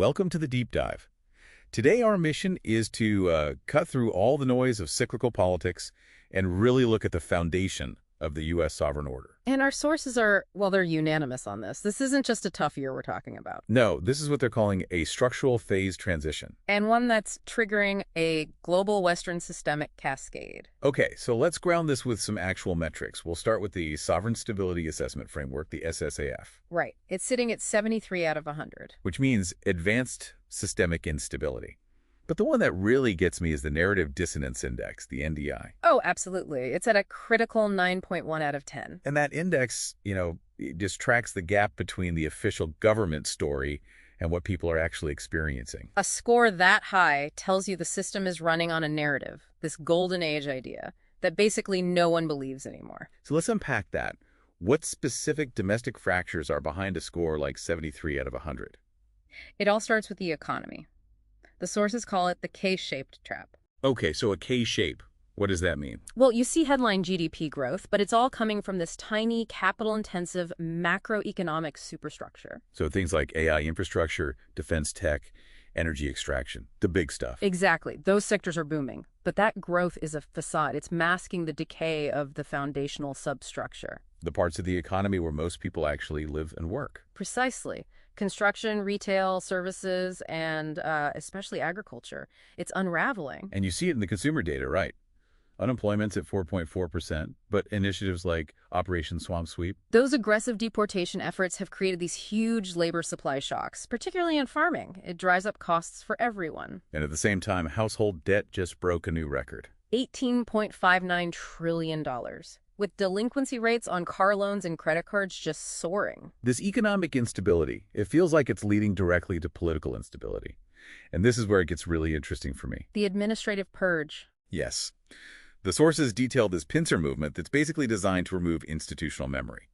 Welcome to the Deep Dive. Today our mission is to cut through all the noise of cyclical politics and really look at the foundation of the U.S. sovereign order. And our sources are, well, they're unanimous on this. This isn't just a tough year we're talking about. No, this is what they're calling a structural phase transition. And one that's triggering a global Western systemic cascade. Okay, so let's ground this with some actual metrics. We'll start with the Sovereign Stability Assessment Framework, the SSAF. Right. It's sitting at 73 out of 100. Which means advanced systemic instability. But the one that really gets me is the Narrative Dissonance Index, the NDI. Oh, absolutely. It's at a critical 9.1 out of 10. And that index, it just tracks the gap between the official government story and what people are actually experiencing. A score that high tells you the system is running on a narrative, this golden age idea, that basically no one believes anymore. So let's unpack that. What specific domestic fractures are behind a score like 73 out of 100? It all starts with the economy. The sources call it the K-shaped trap. Okay, so a K-shape. What does that mean? Well, you see headline GDP growth, but it's all coming from this tiny, capital-intensive macroeconomic superstructure. So things like AI infrastructure, defense tech, energy extraction, the big stuff. Exactly. Those sectors are booming. But that growth is a facade. It's masking the decay of the foundational substructure. The parts of the economy where most people actually live and work. Precisely. Construction, retail, services, and especially agriculture. It's unraveling. And you see it in the consumer data, right? Unemployment's at 4.4%, but initiatives like Operation Swamp Sweep. Those aggressive deportation efforts have created these huge labor supply shocks, particularly in farming. It drives up costs for everyone. And at the same time, household debt just broke a new record. $18.59 trillion. With delinquency rates on car loans and credit cards just soaring. This economic instability, it feels like it's leading directly to political instability. And this is where it gets really interesting for me. The administrative purge. Yes. The sources detail this pincer movement that's basically designed to remove institutional memory.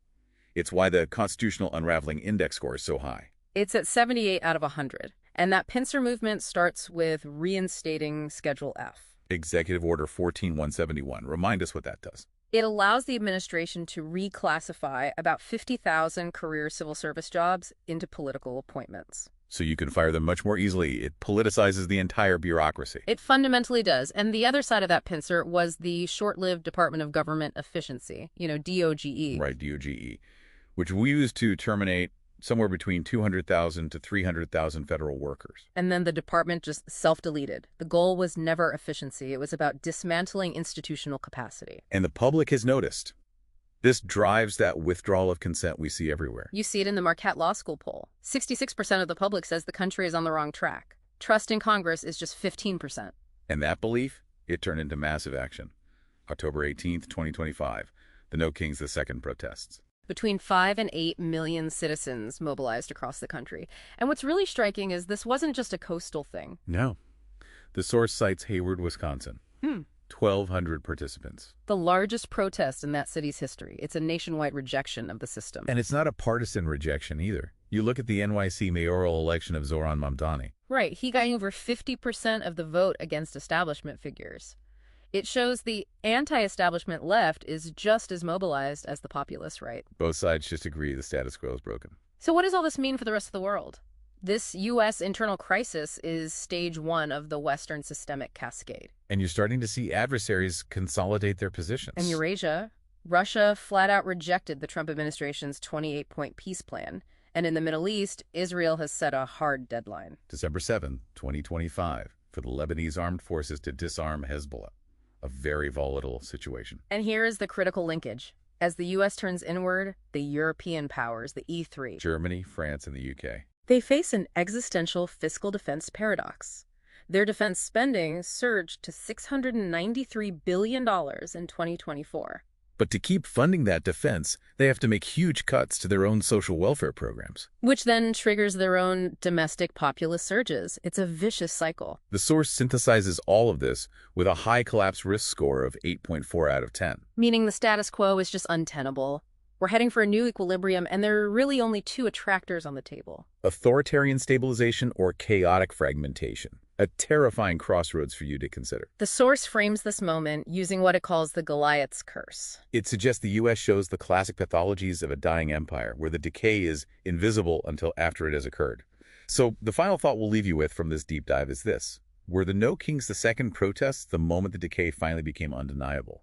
It's why the Constitutional Unraveling Index score is so high. It's at 78 out of 100. And that pincer movement starts with reinstating Schedule F. Executive Order 14171. Remind us what that does. It allows the administration to reclassify about 50,000 career civil service jobs into political appointments. So you can fire them much more easily. It politicizes the entire bureaucracy. It fundamentally does. And the other side of that pincer was the short-lived Department of Government Efficiency, DOGE. Right, DOGE, which we used to terminate somewhere between 200,000 to 300,000 federal workers. And then the department just self-deleted. The goal was never efficiency. It was about dismantling institutional capacity. And the public has noticed. This drives that withdrawal of consent we see everywhere. You see it in the Marquette Law School poll. 66% of the public says the country is on the wrong track. Trust in Congress is just 15%. And that belief, it turned into massive action. October 18th, 2025, the No Kings II protests. Between 5 and 8 million citizens mobilized across the country. And what's really striking is this wasn't just a coastal thing. No. The source cites Hayward, Wisconsin. 1,200 participants. The largest protest in that city's history. It's a nationwide rejection of the system. And it's not a partisan rejection either. You look at the NYC mayoral election of Zoran Mamdani. Right. He got over 50% of the vote against establishment figures. It shows the anti-establishment left is just as mobilized as the populist right. Both sides just agree the status quo is broken. So what does all this mean for the rest of the world? This U.S. internal crisis is stage 1 of the Western systemic cascade. And you're starting to see adversaries consolidate their positions. In Eurasia, Russia flat out rejected the Trump administration's 28-point peace plan. And in the Middle East, Israel has set a hard deadline. December 7, 2025, for the Lebanese armed forces to disarm Hezbollah. A very volatile situation. And here is the critical linkage. As the U.S. turns inward, the European powers, the E3, Germany, France, and the UK, they face an existential fiscal defense paradox. Their defense spending surged to $693 billion in 2024. But to keep funding that defense, they have to make huge cuts to their own social welfare programs. Which then triggers their own domestic populist surges. It's a vicious cycle. The source synthesizes all of this with a high collapse risk score of 8.4 out of 10. Meaning the status quo is just untenable. We're heading for a new equilibrium, and there are really only two attractors on the table. Authoritarian stabilization or chaotic fragmentation. A terrifying crossroads for you to consider. The source frames this moment using what it calls the Goliath's curse. It suggests the U.S. shows the classic pathologies of a dying empire, where the decay is invisible until after it has occurred. So the final thought we'll leave you with from this deep dive is this. Were the No Kings II protests the moment the decay finally became undeniable?